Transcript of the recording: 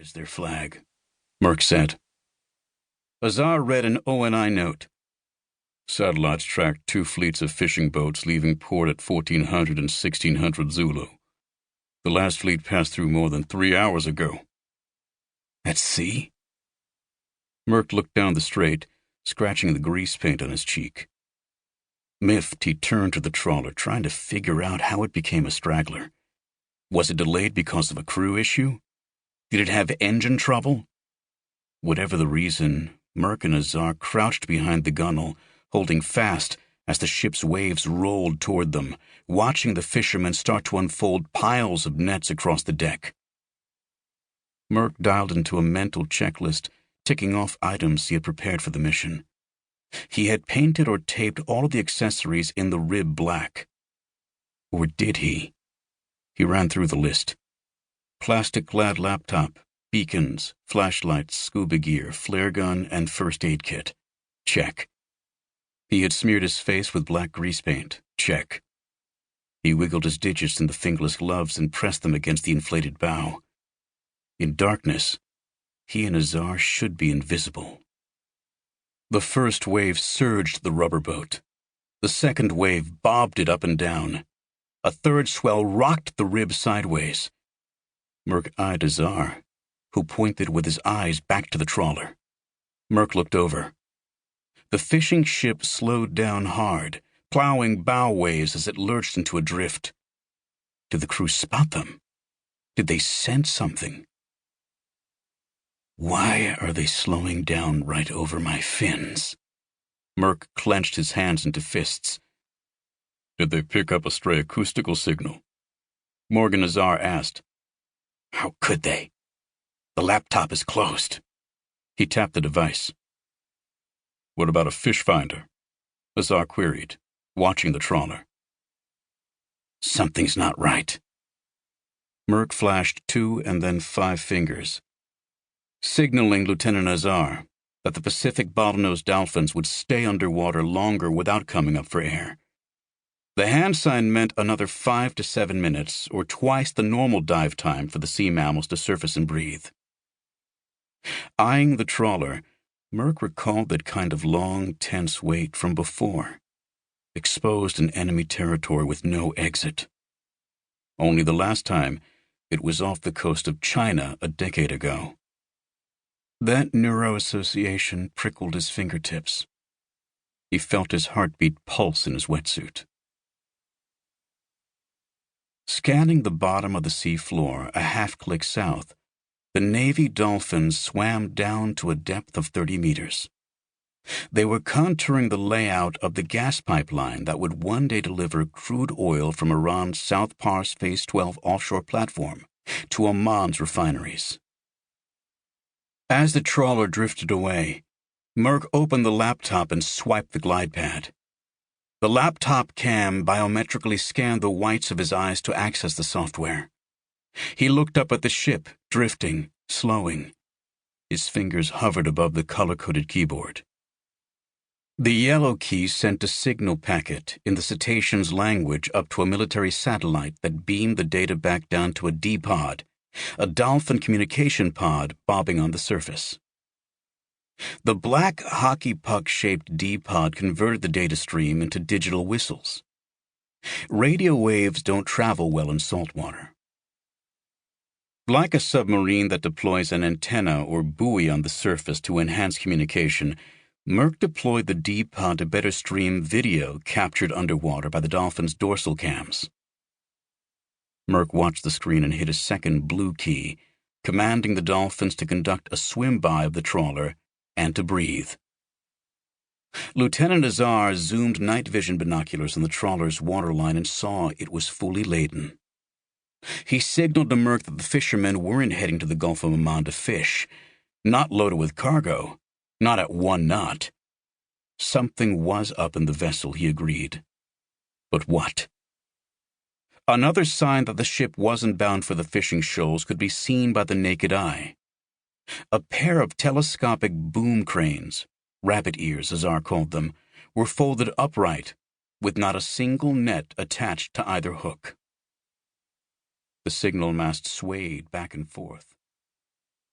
is their flag," Merk said. Azar read an ONI note. "Satellites tracked 2 fleets of fishing boats leaving port at 1400 and 1600 Zulu. The last fleet passed through more than 3 hours ago." "At sea?" Merk looked down the strait, scratching the grease paint on his cheek. Miffed, he turned to the trawler, trying to figure out how it became a straggler. Was it delayed because of a crew issue? Did it have engine trouble? Whatever the reason, Merk and Azar crouched behind the gunwale, holding fast as the ship's waves rolled toward them, watching the fishermen start to unfold piles of nets across the deck. Merk dialed into a mental checklist, ticking off items he had prepared for the mission. He had painted or taped all of the accessories in the rib black. Or did he? He ran through the list. Plastic-clad laptop, beacons, flashlights, scuba gear, flare gun, and first aid kit. Check. He had smeared his face with black grease paint. Check. He wiggled his digits in the fingerless gloves and pressed them against the inflated bow. In darkness, he and Azar should be invisible. The first wave surged the rubber boat. The second wave bobbed it up and down. A third swell rocked the rib sideways. Merk eyed Azar, who pointed with his eyes back to the trawler. Merk looked over. The fishing ship slowed down hard, plowing bow waves as it lurched into a drift. Did the crew spot them? Did they sense something? "Why are they slowing down right over my fins?" Merk clenched his hands into fists. "Did they pick up a stray acoustical signal?" Morgan Azar asked. "How could they? The laptop is closed." He tapped the device. "What about a fish finder?" Azar queried, watching the trawler. "Something's not right." Merk flashed 2 and then 5 fingers, signaling Lieutenant Azar that the Pacific bottlenose dolphins would stay underwater longer without coming up for air. The hand sign meant another 5 to 7 minutes, or twice the normal dive time for the sea mammals to surface and breathe. Eyeing the trawler, Merk recalled that kind of long, tense wait from before, exposed in enemy territory with no exit. Only the last time, it was off the coast of China a decade ago. That neuro-association prickled his fingertips. He felt his heartbeat pulse in his wetsuit. Scanning the bottom of the sea floor a half-click south, the Navy dolphins swam down to a depth of 30 meters. They were contouring the layout of the gas pipeline that would one day deliver crude oil from Iran's South Pars Phase 12 offshore platform to Oman's refineries. As the trawler drifted away, Merk opened the laptop and swiped the glide pad. The laptop cam biometrically scanned the whites of his eyes to access the software. He looked up at the ship, drifting, slowing. His fingers hovered above the color-coded keyboard. The yellow key sent a signal packet in the cetacean's language up to a military satellite that beamed the data back down to a D-pod, a dolphin communication pod bobbing on the surface. The black hockey puck-shaped D-pod converted the data stream into digital whistles. Radio waves don't travel well in salt water. Like a submarine that deploys an antenna or buoy on the surface to enhance communication, Merk deployed the D-pod to better stream video captured underwater by the dolphin's dorsal cams. Merk watched the screen and hit a second blue key, commanding the dolphins to conduct a swim-by of the trawler and to breathe. Lieutenant Azar zoomed night vision binoculars on the trawler's waterline and saw it was fully laden. He signaled to Merk that the fishermen weren't heading to the Gulf of Oman to fish, not loaded with cargo, not at 1 knot. Something was up in the vessel, he agreed. But what? Another sign that the ship wasn't bound for the fishing shoals could be seen by the naked eye. A pair of telescopic boom cranes, rabbit ears, Azar called them, were folded upright, with not a single net attached to either hook. The signal mast swayed back and forth.